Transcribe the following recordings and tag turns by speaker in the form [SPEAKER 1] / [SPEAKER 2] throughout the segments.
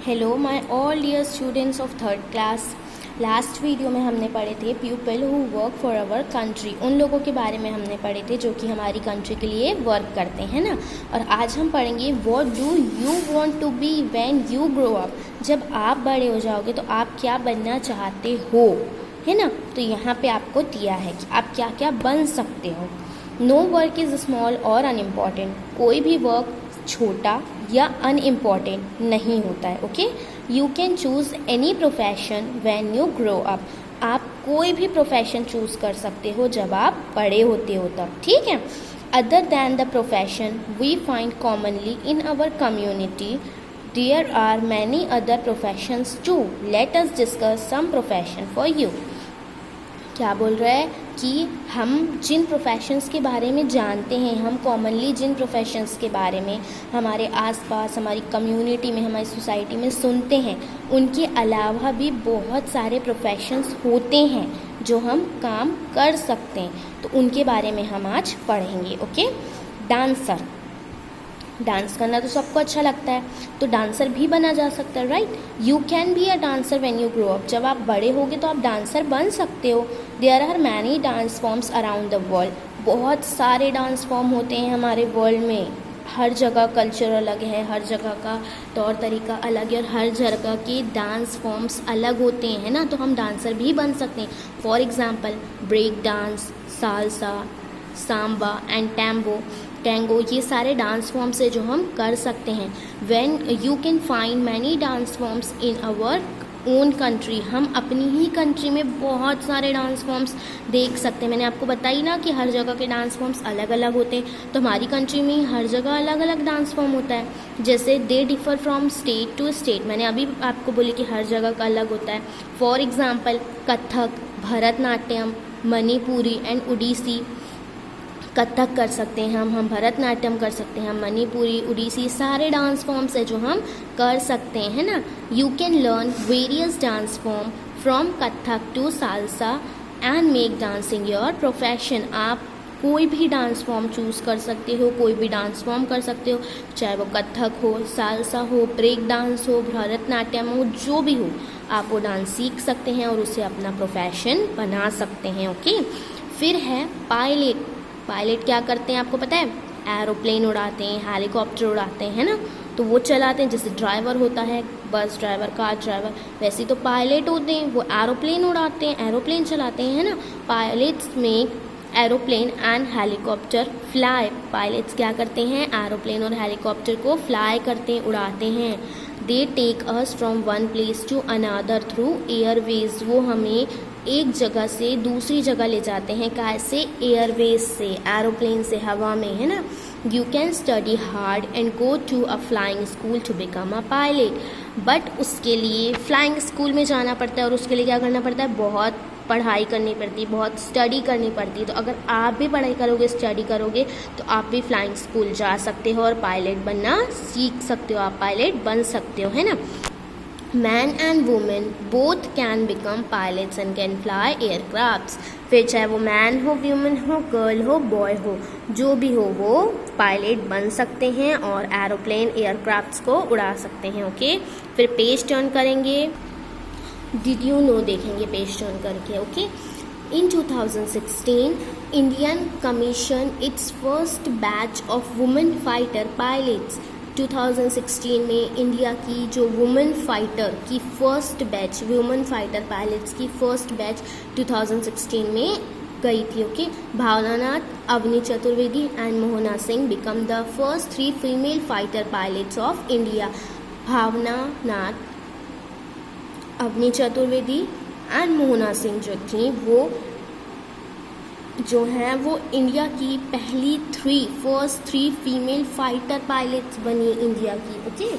[SPEAKER 1] Hello my all dear students of third class. Last video में हमने पढ़े थे people who work for our country, उन लोगों के बारे में हमने पढ़े थे जो कि हमारी कंट्री के लिए वर्क करते हैं ना। और आज हम पढ़ेंगे what do you want to be when you grow up. जब आप बड़े हो जाओगे तो आप क्या बनना चाहते हो, है ना। तो यहाँ पे आपको दिया है कि आप क्या क्या बन सकते हो। नो वर्क इज़ स्मॉल और अनइम्पॉर्टेंट, कोई भी वर्क छोटा या अनइम्पॉर्टेंट नहीं होता है। Okay, you can choose any profession when you grow up. आप कोई भी प्रोफेशन चूज़ कर सकते हो जब आप बड़े होते हो तब, ठीक है। Other than the profession we find commonly in our community there are many other professions too. Let us discuss some profession for you. क्या बोल रहा है कि हम जिन प्रोफेशंस के बारे में जानते हैं, हम कॉमनली जिन प्रोफेशंस के बारे में हमारे आसपास, हमारी कम्युनिटी में, हमारी सोसाइटी में सुनते हैं, उनके अलावा भी बहुत सारे प्रोफेशंस होते हैं जो हम काम कर सकते हैं। तो उनके बारे में हम आज पढ़ेंगे। ओके, डांसर, डांस करना तो सबको अच्छा लगता है, तो डांसर भी बना जा सकता है, right. You can be a dancer when you grow up. जब आप बड़े होगे तो आप डांसर बन सकते हो। There are many dance forms around the world. बहुत सारे डांस फॉर्म होते हैं हमारे वर्ल्ड में। हर जगह कल्चर अलग है, हर जगह का तौर तरीका अलग है और हर जगह के डांस फॉर्म्स अलग होते हैं, है ना। तो हम डांसर भी बन सकते हैं। For example break dance, salsa, samba and tango, ये सारे डांस फॉर्म्स है जो हम कर सकते हैं। When you can find many dance forms in our own country. हम अपनी ही कंट्री में बहुत सारे डांस फॉर्म्स देख सकते हैं। मैंने आपको बताई ना कि हर जगह के डांस फॉर्म्स अलग अलग होते हैं, तो हमारी कंट्री में हर जगह अलग अलग डांस फॉर्म होता है। जैसे they differ from state to state, मैंने अभी आपको बोली कि हर जगह का अलग होता है। For example Kathak, Bharatanatyam, Manipuri and Odissi. Kathak कर सकते हैं हम भरतनाट्यम कर सकते हैं, हम मणिपुरी, ओडिसी, सारे डांस फॉर्म्स है जो हम कर सकते हैं, है ना। You can learn various dance form from Kathak to salsa and make dancing your profession. आप कोई भी डांस फॉर्म चूज़ कर सकते हो, कोई भी डांस फॉर्म कर सकते हो, चाहे वो कथक हो, सालसा हो, ब्रेक डांस हो, भरतनाट्यम हो, जो भी हो, आप वो डांस सीख सकते हैं और उसे अपना प्रोफेशन बना सकते हैं। ओके, फिर है पायलट। पायलट क्या करते हैं आपको पता है? एरोप्लेन उड़ाते हैं, हेलीकॉप्टर उड़ाते हैं ना, तो वो चलाते हैं। जैसे ड्राइवर होता है, बस ड्राइवर, कार ड्राइवर, वैसे तो पायलट होते हैं, वो एरोप्लेन उड़ाते हैं, एरोप्लेन चलाते हैं, है ना। Pilots make aeroplane and helicopter fly. Pilots क्या करते हैं? एरोप्लेन और हेलीकॉप्टर को फ्लाई करते हैं, उड़ाते हैं। They take us from one place to another through airways. वो हमें एक जगह से दूसरी जगह ले जाते हैं, कैसे? एयरवेज से, एरोप्लेन से, हवा में, है ना। You can study hard and go to a flying school to become a pilot. But उसके लिए फ्लाइंग स्कूल में जाना पड़ता है और उसके लिए क्या करना पड़ता है? बहुत पढ़ाई करनी पड़ती है, बहुत स्टडी करनी पड़ती है। तो अगर आप भी पढ़ाई करोगे, स्टडी करोगे, तो आप भी फ्लाइंग स्कूल जा सकते हो और पायलट बनना सीख सकते हो, आप पायलट बन सकते हो, है ना। Man and women both can become pilots and can fly aircrafts. फिर चाहे वो मैन हो, वुमेन हो, गर्ल हो, बॉय हो, जो भी हो, वो पायलट बन सकते हैं और एरोप्लेन, एयरक्राफ्ट्स को उड़ा सकते हैं। ओके, फिर पेज टर्न करेंगे, डिड यू नो देखेंगे पेज टर्न करके। Okay, in 2016 Indian commission its first batch of women fighter pilots. 2016 में इंडिया की जो वुमेन फाइटर की first batch, women fighter pilots की फर्स्ट बैच 2016 में गई थी। Okay, Bhawananath, Avani Chaturvedi and Mohana Singh became the first 3 female fighter pilots of India. Bhawananath, Avani Chaturvedi and Mohana Singh जो थी, वो जो है वो इंडिया की पहली फर्स्ट 3 फीमेल फाइटर पायलट्स बनी इंडिया की। ओके,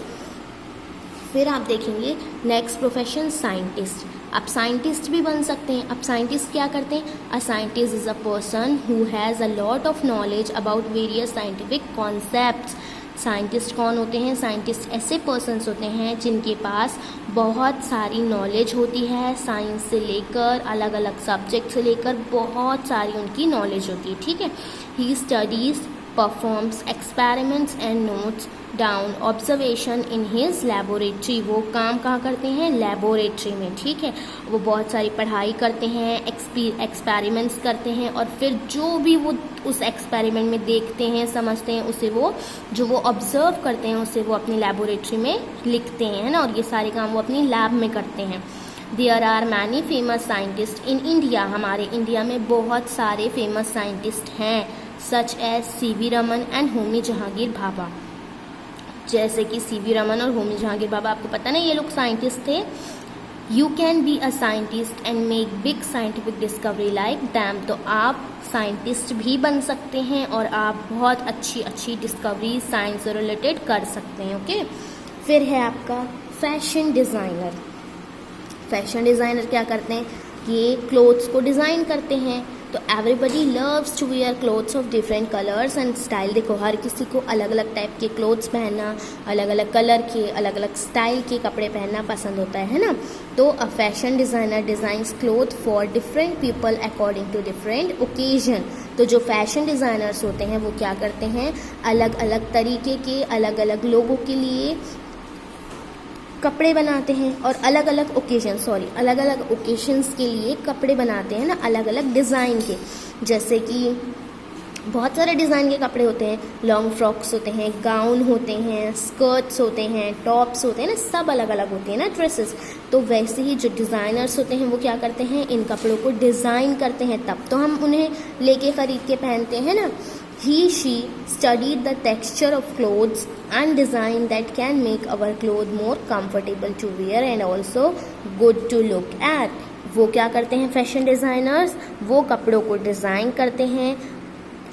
[SPEAKER 1] फिर आप देखेंगे नेक्स्ट प्रोफेशन साइंटिस्ट। आप साइंटिस्ट भी बन सकते हैं। अब साइंटिस्ट क्या करते हैं? A scientist is a person who has a lot of knowledge about various scientific concepts. Scientist कौन होते हैं? साइंटिस्ट ऐसे पर्सन्स होते हैं जिनके पास बहुत सारी नॉलेज होती है, साइंस से लेकर अलग अलग सब्जेक्ट से लेकर बहुत सारी उनकी नॉलेज होती है, ठीक है। He studies, performs experiments and notes down observation in his laboratory. वो काम कहाँ करते हैं? लेबोरेटरी में, ठीक है। वो बहुत सारी पढ़ाई करते हैं, एक्सपेरिमेंट्स करते हैं, और फिर जो भी वो उस एक्सपेरिमेंट में देखते हैं, समझते हैं, उसे वो जो वो ऑब्जर्व करते हैं उसे वो अपनी लेबोरेटरी में लिखते हैं, है ना। और ये सारे काम वो अपनी लैब में करते हैं। There are many famous scientist in India. हमारे इंडिया में बहुत सारे फेमस साइंटिस्ट हैं, such as C V Raman and Homi Jehangir Bhabha. जैसे कि सीवी रमन और होमी जहांगीर भाभा, आपको पता ना ये लोग साइंटिस्ट थे। You can be a scientist and make big scientific discovery like them. तो आप साइंटिस्ट भी बन सकते हैं और आप बहुत अच्छी अच्छी डिस्कवरी साइंस से रिलेटेड कर सकते हैं, ओके। फिर है आपका फैशन डिज़ाइनर। फैशन डिज़ाइनर क्या करते हैं? ये क्लोथ्स को डिज़ाइन करते हैं। तो everybody loves to wear clothes of different colours and style. देखो, हर किसी को अलग अलग टाइप के क्लोथ्स पहनना, अलग अलग कलर के, अलग अलग स्टाइल के कपड़े पहनना पसंद होता है ना। तो a fashion designer designs cloth for different people according to different occasion. तो जो फैशन डिज़ाइनर्स होते हैं वो क्या करते हैं? अलग अलग तरीके के, अलग अलग लोगों के लिए कपड़े बनाते हैं, और अलग अलग ओकेजन्स के लिए कपड़े बनाते हैं ना, अलग अलग डिज़ाइन के। जैसे कि बहुत सारे डिज़ाइन के कपड़े होते हैं, लॉन्ग फ्रॉक्स होते हैं, गाउन होते हैं, स्कर्ट्स होते हैं, टॉप्स होते हैं ना, सब अलग अलग होते हैं ना, ड्रेसेस। तो वैसे ही जो डिज़ाइनर्स होते हैं वो क्या करते हैं? इन कपड़ों को डिज़ाइन करते हैं, तब तो हम उन्हें लेके ख़रीद के पहनते हैं ना। She studied the texture of clothes and design that can make our clothes more comfortable to wear and also good to look at. वो क्या करते हैं फैशन डिज़ाइनर्स? वो कपड़ों को डिज़ाइन करते हैं,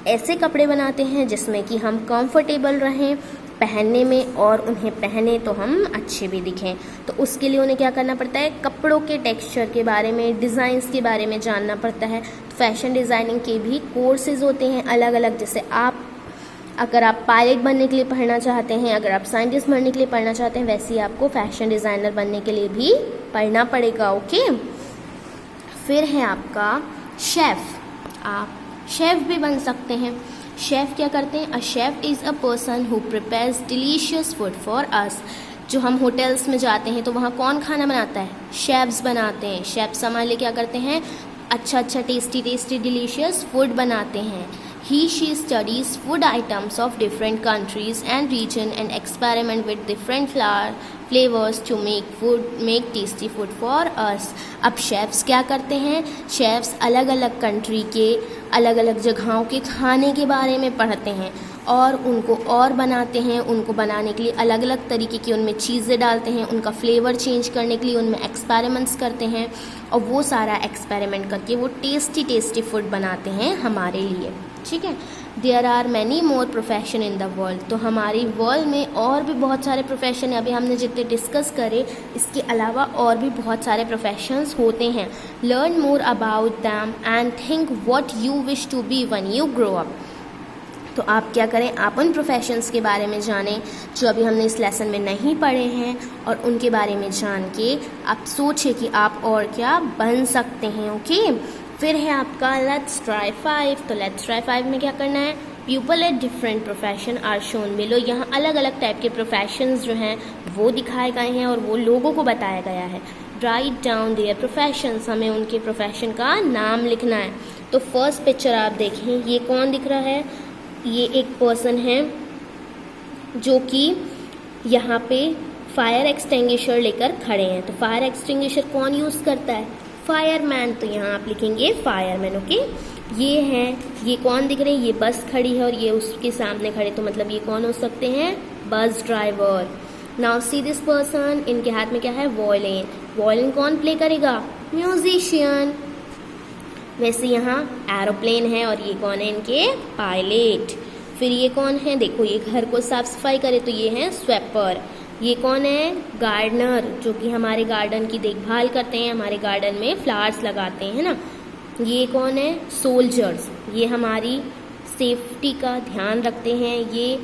[SPEAKER 1] ऐसे कपड़े बनाते हैं जिसमें कि हम कंफर्टेबल रहें पहनने में, और उन्हें पहने तो हम अच्छे भी दिखें। तो उसके लिए उन्हें क्या करना पड़ता है? कपड़ों के टेक्सचर के बारे में, डिज़ाइंस के बारे में जानना पड़ता है। फैशन डिज़ाइनिंग के भी कोर्सेज होते हैं अलग अलग। जैसे अगर आप पायलट बनने के लिए पढ़ना चाहते हैं, अगर आप साइंटिस्ट बनने के लिए पढ़ना चाहते हैं, वैसे ही आपको फैशन डिज़ाइनर बनने के लिए भी पढ़ना पड़ेगा, ओके। फिर है आपका शेफ़। आप शेफ़ भी बन सकते हैं। शेफ़ क्या करते हैं? A chef is a person who prepares delicious food for us. जो हम होटल्स में जाते हैं तो वहाँ कौन खाना बनाता है? शेफ़्स बनाते हैं। शेफ़्स हमारे लिए क्या करते हैं? अच्छा टेस्टी डिलीशियस फूड बनाते हैं। She studies food items of different countries and region and experiment with different flavors to make tasty food for us. अब शेफ्स क्या करते हैं? शेफ्स अलग अलग कंट्री के, अलग अलग जगहों के खाने के बारे में पढ़ते हैं और उनको और बनाते हैं। उनको बनाने के लिए अलग अलग तरीके की उनमें चीज़ें डालते हैं, उनका फ्लेवर चेंज करने के लिए उनमें एक्सपेरिमेंट्स करते हैं, और वो सारा एक्सपेरिमेंट करके वो टेस्टी फूड बनाते हैं हमारे लिए, ठीक है। There are many more profession in the world. तो हमारी वर्ल्ड में और भी बहुत सारे प्रोफेशन है। अभी हमने जितने डिस्कस करे, इसके अलावा और भी बहुत सारे प्रोफेशंस होते हैं। Learn more about them and think what you wish to be when you grow up. तो आप क्या करें? आप उन प्रोफेशंस के बारे में जानें जो अभी हमने इस लेसन में नहीं पढ़े हैं, और उनके बारे में जान के आप सोचें कि आप और क्या बन सकते हैं, ओके। फिर है आपका लेट्स ट्राई 5। तो लेट्स ट्राई 5 में क्या करना है? People at different profession are shown below. यहाँ अलग अलग टाइप के प्रोफेशंस जो हैं वो दिखाए गए हैं और वो लोगों को बताया गया है। Write down their professions. हमें उनके प्रोफेशन का नाम लिखना है। तो फर्स्ट पिक्चर आप देखें, ये कौन दिख रहा है? ये एक पर्सन है जो कि यहाँ पे फायर एक्सटिंग्विशर लेकर खड़े हैं। तो फायर एक्सटिंग्विशर कौन यूज़ करता है? फायरमैन। तो यहाँ आप लिखेंगे फायरमैन, ओके। ये हैं, ये कौन दिख रहे हैं? ये बस खड़ी है और ये उसके सामने खड़े, तो मतलब ये कौन हो सकते हैं? Bus driver. Now see this person, इनके हाथ में क्या है? वॉयलिन। वॉयलिन कौन प्ले करेगा? म्यूजिशियन। वैसे यहाँ एरोप्लेन है और ये कौन है? इनके पायलट। फिर ये कौन है? देखो, ये घर को साफ सफाई करे तो ये है स्वेपर। ये कौन है? गार्डनर, जो कि हमारे गार्डन की देखभाल करते हैं, हमारे गार्डन में फ्लावर्स लगाते हैं ना। ये कौन है? सोल्जर्स। ये हमारी सेफ्टी का ध्यान रखते हैं, ये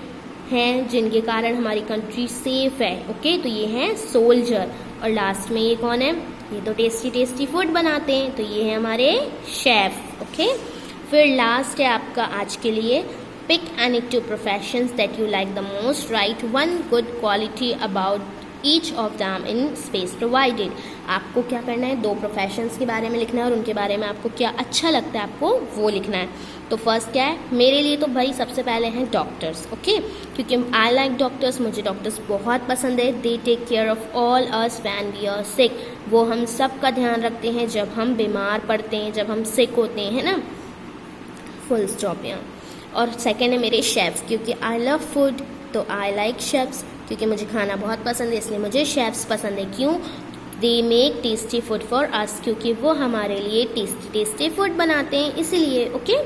[SPEAKER 1] हैं जिनके कारण हमारी कंट्री सेफ है, ओके। तो ये हैं सोल्जर। और लास्ट में ये कौन है? ये तो टेस्टी फूड बनाते हैं, तो ये है हमारे शेफ, ओके। फिर लास्ट है आपका आज के लिए Pick any 2 professions that you like the most. Write 1 good quality about each of them in space provided. आपको क्या करना है, 2 प्रोफेशंस के बारे में लिखना है और उनके बारे में आपको क्या अच्छा लगता है आपको वो लिखना है. तो फर्स्ट क्या है मेरे लिए, तो भाई सबसे पहले हैं डॉक्टर्स. ओके, क्योंकि आई लाइक डॉक्टर्स, मुझे डॉक्टर्स बहुत पसंद है. They take care of all us when we are sick. वो हम सब का ध्यान रखते हैं जब हम बीमार पड़ते हैं, जब हम सिक होते हैं, है ना. फुल स्टॉप यहाँ. और सेकेंड है मेरे शेफ्स, क्योंकि आई लव फूड, तो आई लाइक शेफ्स, क्योंकि मुझे खाना बहुत पसंद है इसलिए मुझे शेफ्स पसंद है. क्यों? They make tasty food for us, क्योंकि वो हमारे लिए टेस्टी फूड बनाते हैं इसीलिए. ओके,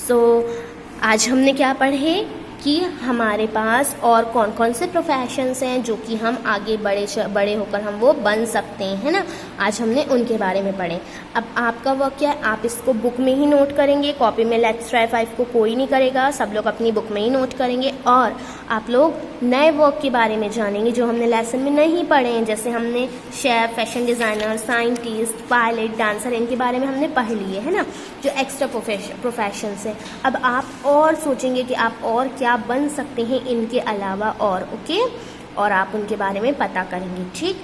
[SPEAKER 1] सो आज हमने क्या पढ़े कि हमारे पास और कौन कौन से प्रोफेशंस हैं जो कि हम आगे बड़े होकर हम वो बन सकते हैं, है ना. आज हमने उनके बारे में पढ़े. अब आपका वर्क क्या है, आप इसको बुक में ही नोट करेंगे. कॉपी में लेट्स ट्राई 5 को कोई नहीं करेगा, सब लोग अपनी बुक में ही नोट करेंगे. और आप लोग नए वर्क के बारे में जानेंगे जो हमने लेसन में नहीं पढ़े हैं. जैसे हमने chef, fashion designer, scientist, pilot, dancer, इनके बारे में हमने पढ़ लिए, है ना, जो एक्स्ट्रा प्रोफेशंस हैं. अब आप और सोचेंगे कि आप और क्या बन सकते हैं इनके अलावा और. ओके, और आप उनके बारे में पता करेंगे. ठीक,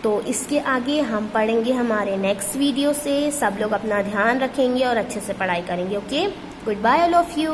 [SPEAKER 1] तो इसके आगे हम पढ़ेंगे हमारे नेक्स्ट वीडियो से. सब लोग अपना ध्यान रखेंगे और अच्छे से पढ़ाई करेंगे. Okay, good bye all of you.